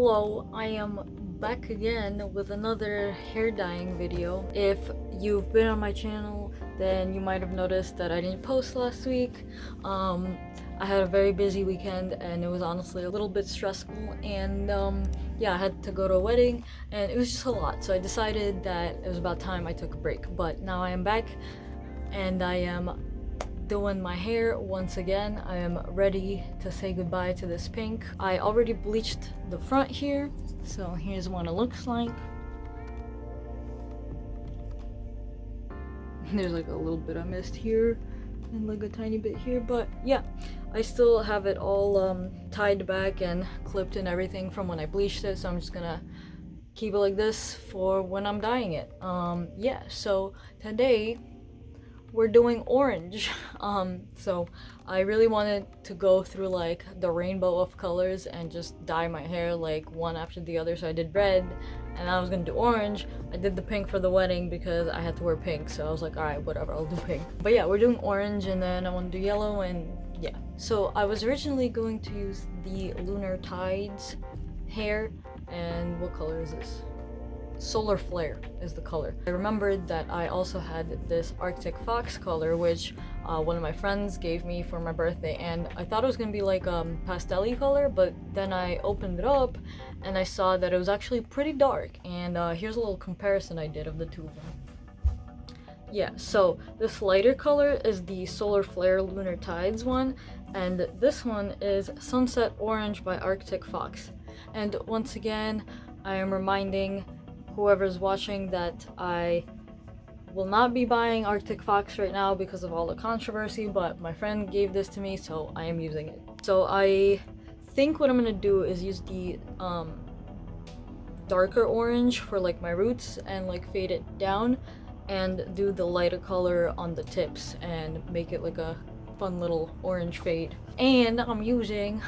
Hello, I am back again with another hair dyeing video. If you've been on my channel, then you might have noticed that I didn't post last week. I had a very busy weekend and it was honestly a little bit stressful, and yeah, I had to go to a wedding and it was just a lot. So I decided that it was about time I took a break. But now I am back and I am doing my hair once again. I am ready to say goodbye to this pink. I already bleached the front here, so here's what it looks like. There's like a little bit I missed here and like a tiny bit here, but yeah, I still have it all tied back and clipped and everything from when I bleached it, so I'm just gonna keep it like this for when I'm dyeing it. Yeah, so today we're doing orange. So I really wanted to go through like the rainbow of colors and just dye my hair like one after the other. So I did red and I was gonna do orange. I did the pink for the wedding because I had to wear pink, so I was like, all right, whatever, I'll do pink. But yeah, we're doing orange and then I want to do yellow, and yeah. So I was originally going to use the Lunar Tides hair, and what color is this? Solar Flare is the color. I remembered that I also had this Arctic Fox color, which one of my friends gave me for my birthday, and I thought it was gonna be like pastel-y color, but then I opened it up and I saw that it was actually pretty dark, and here's a little comparison I did of the two of them. Yeah, so this lighter color is the Solar Flare Lunar Tides one, and this one is Sunset Orange by Arctic Fox. And once again, I am reminding whoever's watching that I will not be buying Arctic Fox right now because of all the controversy, but my friend gave this to me, so I am using it. So I think what I'm gonna do is use the darker orange for like my roots and like fade it down, and do the lighter color on the tips and make it like a fun little orange fade. And I'm using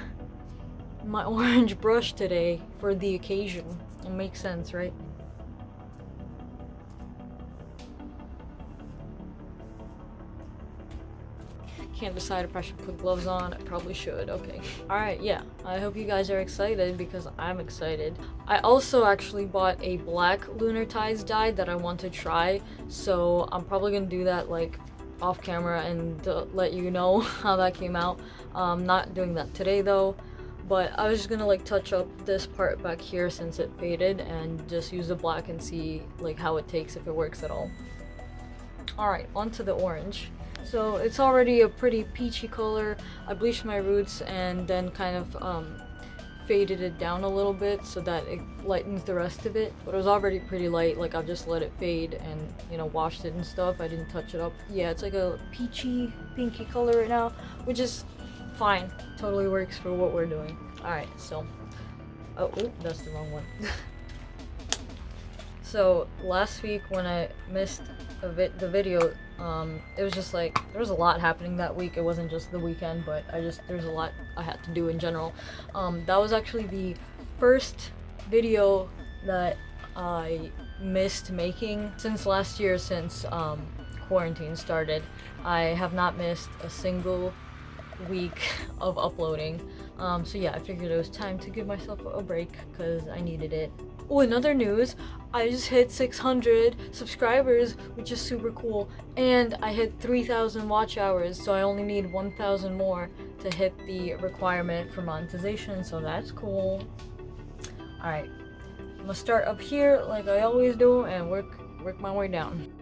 my orange brush today for the occasion. It makes sense, right? Can't decide if I should put gloves on. I probably should. Okay. Alright, yeah. I hope you guys are excited because I'm excited. I also actually bought a black Lunar Tides dye that I want to try, so I'm probably gonna do that like off camera and let you know how that came out. I'm not doing that today though, but I was just gonna like touch up this part back here since it faded and just use the black and see like how it takes, if it works at all. Alright, onto the orange. So it's already a pretty peachy color. I bleached my roots and then kind of faded it down a little bit so that it lightens the rest of it. But it was already pretty light, like I've just let it fade and, you know, washed it and stuff. I didn't touch it up. Yeah, it's like a peachy, pinky color right now, which is fine. Totally works for what we're doing. Alright, so... Oh, that's the wrong one. So last week when I missed the video, it was just like there was a lot happening that week. It wasn't just the weekend, but there's a lot I had to do in general. That was actually the first video that I missed making since last year, since quarantine started. I have not missed a single week of uploading. So yeah, I figured it was time to give myself a break because I needed it. Oh, another news, I just hit 600 subscribers, which is super cool, and I hit 3,000 watch hours, so I only need 1,000 more to hit the requirement for monetization, so that's cool. Alright, I'm gonna start up here like I always do and work my way down.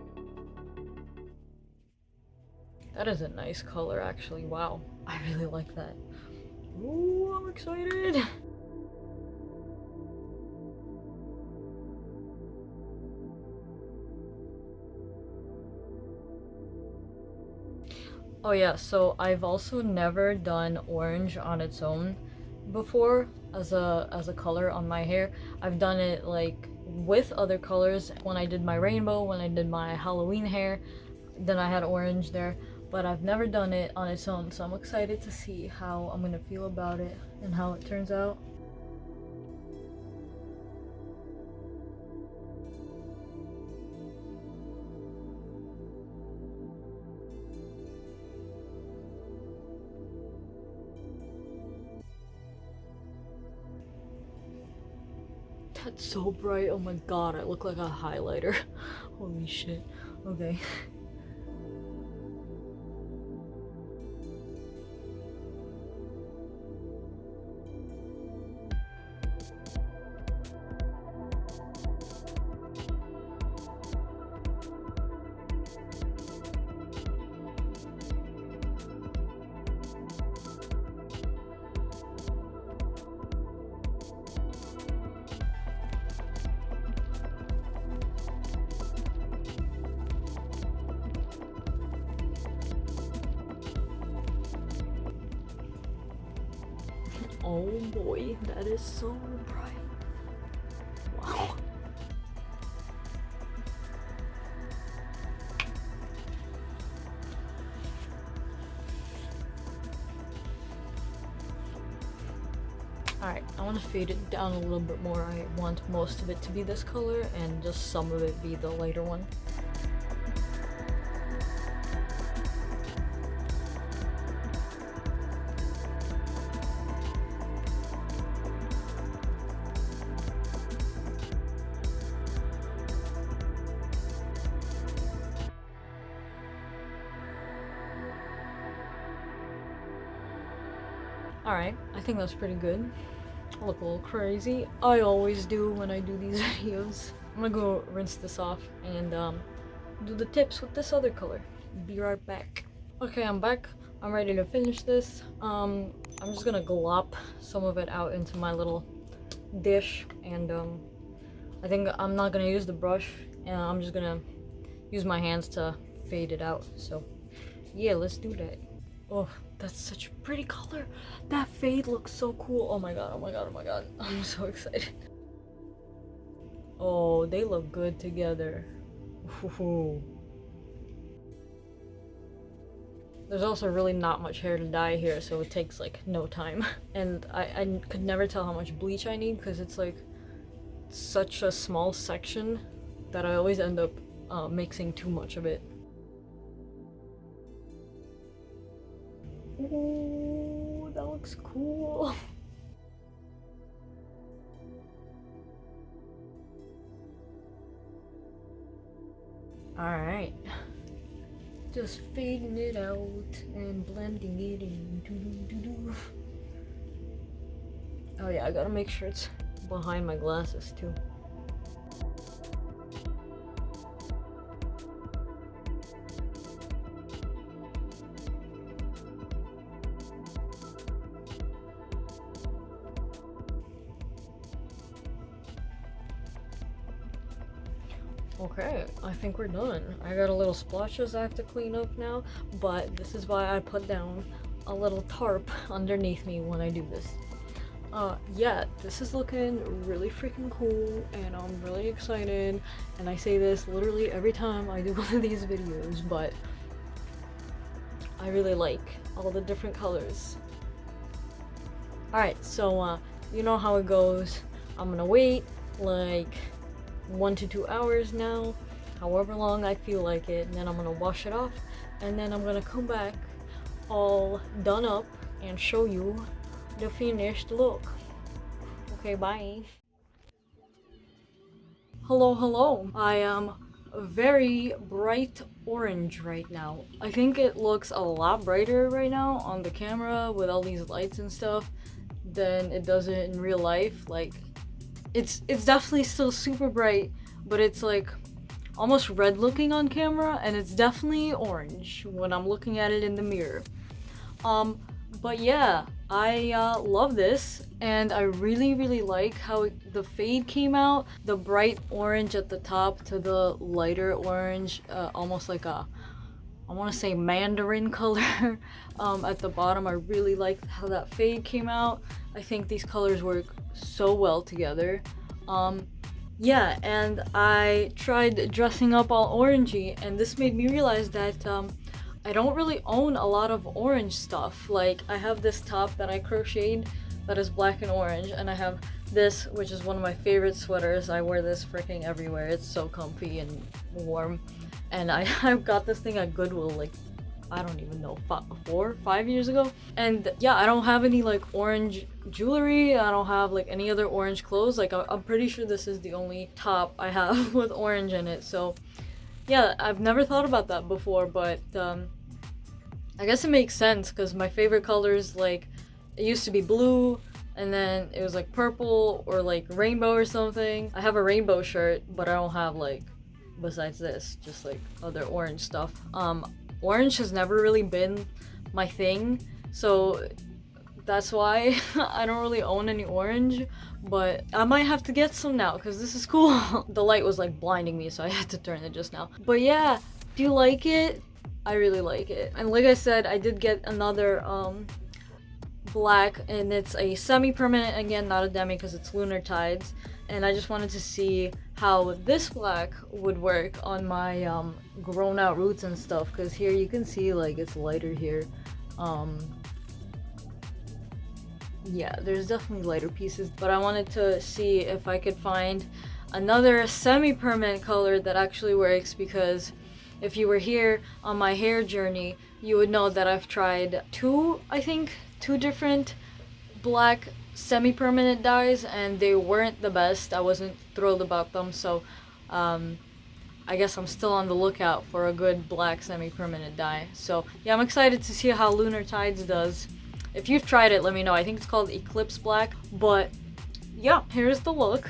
That is a nice color, actually. Wow, I really like that. Ooh, I'm excited. Oh yeah, so I've also never done orange on its own before as a color on my hair. I've done it like with other colors when I did my rainbow, when I did my Halloween hair, then I had orange there, but I've never done it on its own, so I'm excited to see how I'm gonna feel about it and how it turns out. That's so bright. Oh my god, I look like a highlighter. Holy shit. Okay. Oh boy, that is so bright. Wow. Alright, I want to fade it down a little bit more. I want most of it to be this color and just some of it be the lighter one. Alright, I think that's pretty good. I look a little crazy. I always do when I do these videos. I'm gonna go rinse this off and do the tips with this other color. Be right back. Okay, I'm back. I'm ready to finish this. I'm just gonna glop some of it out into my little dish, and I think I'm not gonna use the brush, and I'm just gonna use my hands to fade it out. So yeah, let's do that. Oh, that's such a pretty color. That fade looks so cool. Oh my god, oh my god, oh my god. I'm so excited. Oh, they look good together. Ooh. There's also really not much hair to dye here, so it takes like no time. And I could never tell how much bleach I need because it's like such a small section that I always end up mixing too much of it. Ooh, that looks cool. Alright. Just fading it out and blending it in. Oh yeah, I gotta make sure it's behind my glasses too. Okay, I think we're done. I got a little splotches I have to clean up now, but this is why I put down a little tarp underneath me when I do this. Yeah, this is looking really freaking cool, and I'm really excited, and I say this literally every time I do one of these videos, but I really like all the different colors. Alright, so, you know how it goes. I'm gonna wait, like 1 to 2 hours now, however long I feel like it, and then I'm gonna wash it off, and then I'm gonna come back all done up and show you the finished look. Okay, bye. Hello. I am very bright orange right now. I think it looks a lot brighter right now on the camera with all these lights and stuff than it does it in real life. Like, it's definitely still super bright, but it's like almost red looking on camera, and it's definitely orange when I'm looking at it in the mirror. But yeah, I love this, and I really like how the fade came out. The bright orange at the top to the lighter orange, almost like a, I want to say mandarin color at the bottom. I really like how that fade came out. I think these colors work so well together. Yeah, and I tried dressing up all orangey, and this made me realize that I don't really own a lot of orange stuff. Like, I have this top that I crocheted that is black and orange, and I have this, which is one of my favorite sweaters. I wear this freaking everywhere. It's so comfy and warm. And I got this thing at Goodwill like I don't even know, 5 years ago. And yeah, I don't have any like orange jewelry. I don't have like any other orange clothes. Like I'm pretty sure this is the only top I have with orange in it. So yeah, I've never thought about that before, but I guess it makes sense because my favorite colors, like, it used to be blue, and then it was like purple or like rainbow or something. I have a rainbow shirt, but I don't have like, besides this, just like other orange stuff. Orange has never really been my thing, so that's why I don't really own any orange, but I might have to get some now because this is cool. The light was like blinding me, so I had to turn it just now. But yeah, do you like it? I really like it. And like I said, I did get another black, and it's a semi-permanent again, not a demi because it's Lunar Tides. And I just wanted to see how this black would work on my grown out roots and stuff, because here you can see like it's lighter here. Yeah, there's definitely lighter pieces, but I wanted to see if I could find another semi-permanent color that actually works, because if you were here on my hair journey, you would know that I've tried two different black semi-permanent dyes, and they weren't the best. I wasn't thrilled about them, so I guess I'm still on the lookout for a good black semi-permanent dye. So yeah, I'm excited to see how Lunar Tides does. If you've tried it, let me know. I think it's called Eclipse Black, but yeah, here's the look.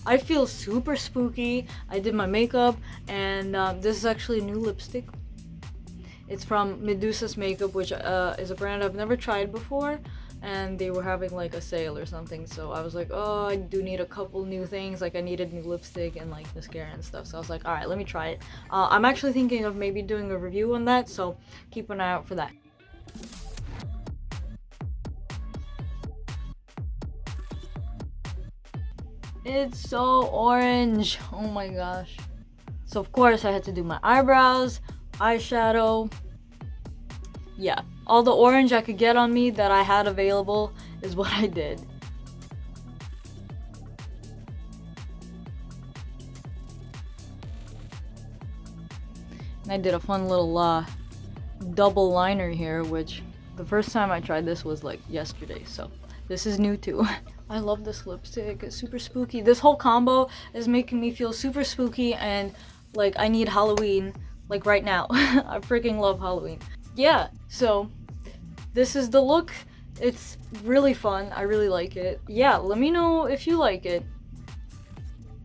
I feel super spooky. I did my makeup, and this is actually a new lipstick. It's from Medusa's Makeup, which is a brand I've never tried before, and they were having like a sale or something, so I was like, oh, I do need a couple new things. Like I needed new lipstick and like mascara and stuff, so I was like, all right, let me try it. I'm actually thinking of maybe doing a review on that, so keep an eye out for that. It's so orange. Oh my gosh. So of course I had to do my eyebrows, eyeshadow. Yeah, all the orange I could get on me that I had available is what I did. And I did a fun little double liner here, which the first time I tried this was like yesterday, so this is new too. I love this lipstick. It's super spooky. This whole combo is making me feel super spooky, and like I need Halloween like right now. I freaking love Halloween. Yeah, so this is the look. It's really fun. I really like it. Yeah, let me know if you like it.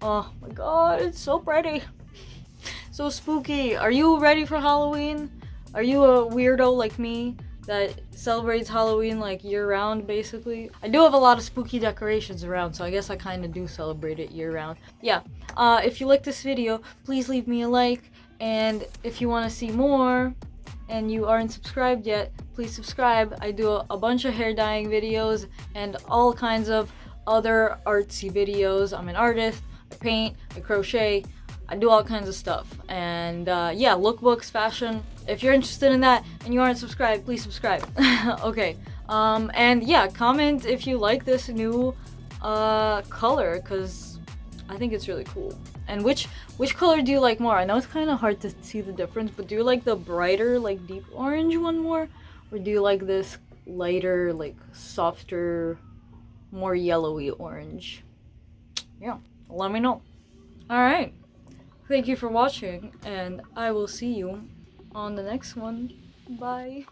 Oh my god, it's so pretty. So spooky. Are you ready for Halloween? Are you a weirdo like me that celebrates Halloween like year-round, basically? I do have a lot of spooky decorations around, so I guess I kind of do celebrate it year-round. Yeah, if you like this video, please leave me a like, and if you want to see more and you aren't subscribed yet, please subscribe. I do a bunch of hair dyeing videos and all kinds of other artsy videos. I'm an artist. I paint, I crochet, I do all kinds of stuff. And yeah, lookbooks, fashion. If you're interested in that and you aren't subscribed, please subscribe. Okay, and yeah, comment if you like this new color, because I think it's really cool. And which color do you like more? I know it's kind of hard to see the difference, but do you like the brighter, like deep orange one more? Or do you like this lighter, like softer, more yellowy orange? Yeah, let me know. Alright, thank you for watching, and I will see you on the next one. Bye.